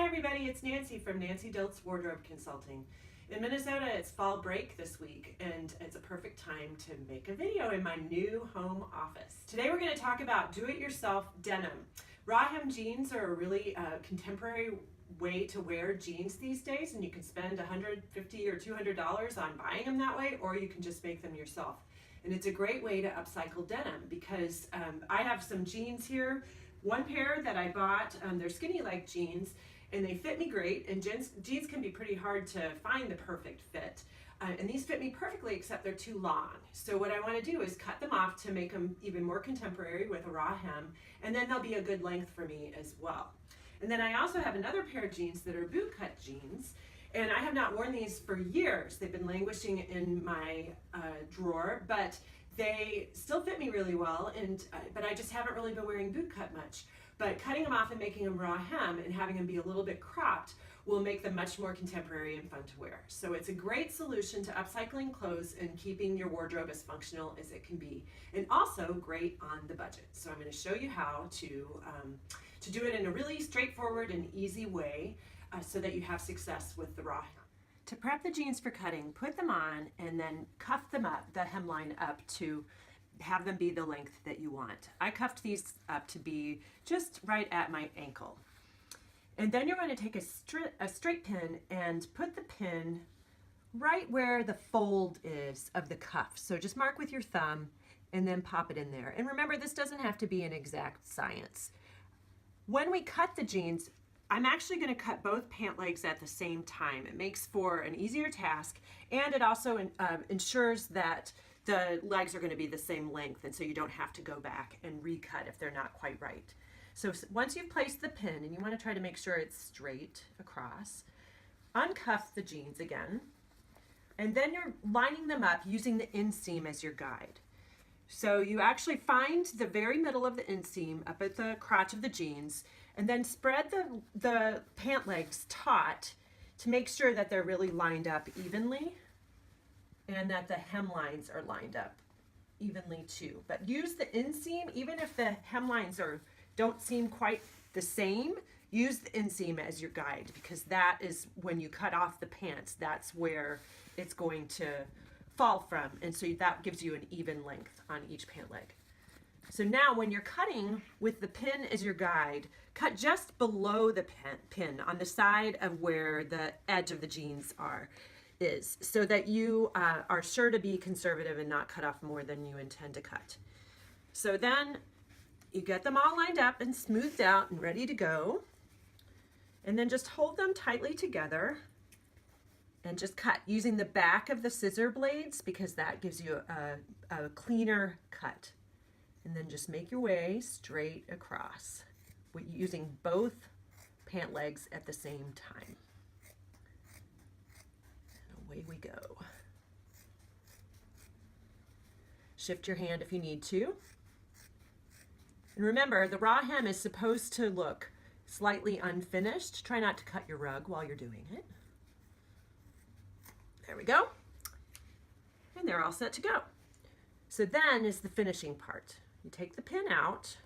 everybody, it's Nancy from Dilts Wardrobe Consulting. In Minnesota, it's fall break this week, and it's a perfect time to make a video in my new home office. Today we're going to talk about do-it-yourself denim. Raw hem jeans are a really contemporary way to wear jeans these days, and you can spend $150 or $200 on buying them that way, or you can just make them yourself. And it's a great way to upcycle denim because I have some jeans here. One pair that I bought, they're skinny leg jeans, and they fit me great, and jeans can be pretty hard to find the perfect fit. And these fit me perfectly, except they're too long. So what I want to do is cut them off to make them even more contemporary with a raw hem, and then they'll be a good length for me as well. And then I also have another pair of jeans that are boot cut jeans, and I have not worn these for years. They've been languishing in my drawer, but they still fit me really well, but I just haven't really been wearing boot cut much. But cutting them off and making them raw hem and having them be a little bit cropped will make them much more contemporary and fun to wear. So it's a great solution to upcycling clothes and keeping your wardrobe as functional as it can be, and also great on the budget. So I'm going to show you how to do it in a really straightforward and easy way so that you have success with the raw hem. To prep the jeans for cutting, put them on and then cuff them up, the hemline up, to have them be the length that you want. I cuffed these up to be just right at my ankle. And then you're going to take a straight pin and put the pin right where the fold is of the cuff. So just mark with your thumb and then pop it in there. And remember, this doesn't have to be an exact science. When we cut the jeans, I'm actually going to cut both pant legs at the same time. It makes for an easier task, and it also ensures that the legs are going to be the same length, and so you don't have to go back and recut if they're not quite right. So once you've placed the pin, and you want to try to make sure it's straight across, uncuff the jeans again, and then you're lining them up using the inseam as your guide. So you actually find the very middle of the inseam up at the crotch of the jeans, and then spread the pant legs taut to make sure that they're really lined up evenly and that the hemlines are lined up evenly too. But use the inseam, even if the hemlines don't seem quite the same, use the inseam as your guide, because that is when you cut off the pants, that's where it's going to fall from, and so that gives you an even length on each pant leg. So now when you're cutting with the pin as your guide, cut just below the pin on the side of where the edge of the jeans is, so that you are sure to be conservative and not cut off more than you intend to cut. So then you get them all lined up and smoothed out and ready to go, and then just hold them tightly together and just cut using the back of the scissor blades, because that gives you a cleaner cut. And then just make your way straight across using both pant legs at the same time. And away we go. Shift your hand if you need to. And remember, the raw hem is supposed to look slightly unfinished. Try not to cut your rug while you're doing it. There we go. And they're all set to go. So then is the finishing part. You take the pin out.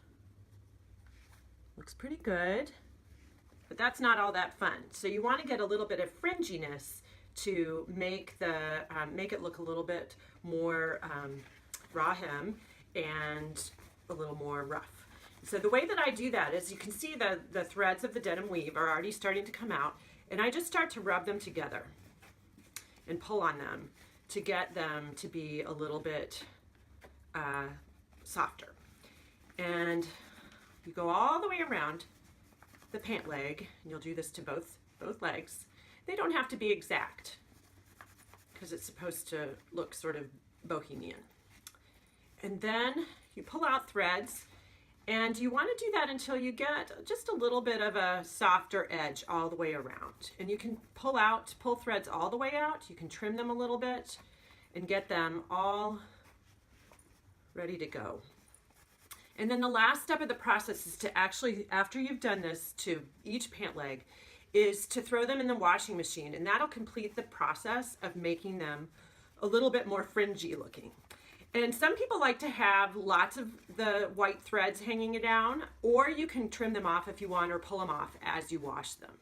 Looks pretty good, but that's not all that fun. So you want to get a little bit of fringiness to make it look a little bit more raw hem and a little more rough. So the way that I do that is, you can see the threads of the denim weave are already starting to come out, and I just start to rub them together and pull on them to get them to be a little bit softer. And you go all the way around the pant leg, and you'll do this to both legs. They don't have to be exact, because it's supposed to look sort of bohemian. And then you pull out threads, and you want to do that until you get just a little bit of a softer edge all the way around. And you can pull threads all the way out. You can trim them a little bit and get them all ready to go. And then the last step of the process is to actually, after you've done this to each pant leg, is to throw them in the washing machine, and that'll complete the process of making them a little bit more fringy looking. And some people like to have lots of the white threads hanging down, or you can trim them off if you want, or pull them off as you wash them.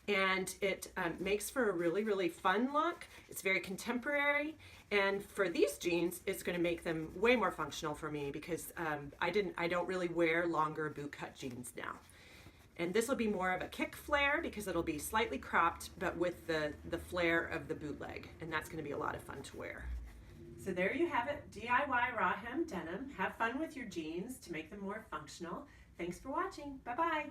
and it makes for a really fun look. It's very contemporary, and for these jeans it's going to make them way more functional for me because I don't really wear longer boot cut jeans now. And this will be more of a kick flare because it'll be slightly cropped but with the flare of the bootleg, and that's going to be a lot of fun to wear. So there you have it, DIY raw hem denim. Have fun with your jeans to make them more functional. Thanks for watching. Bye-bye.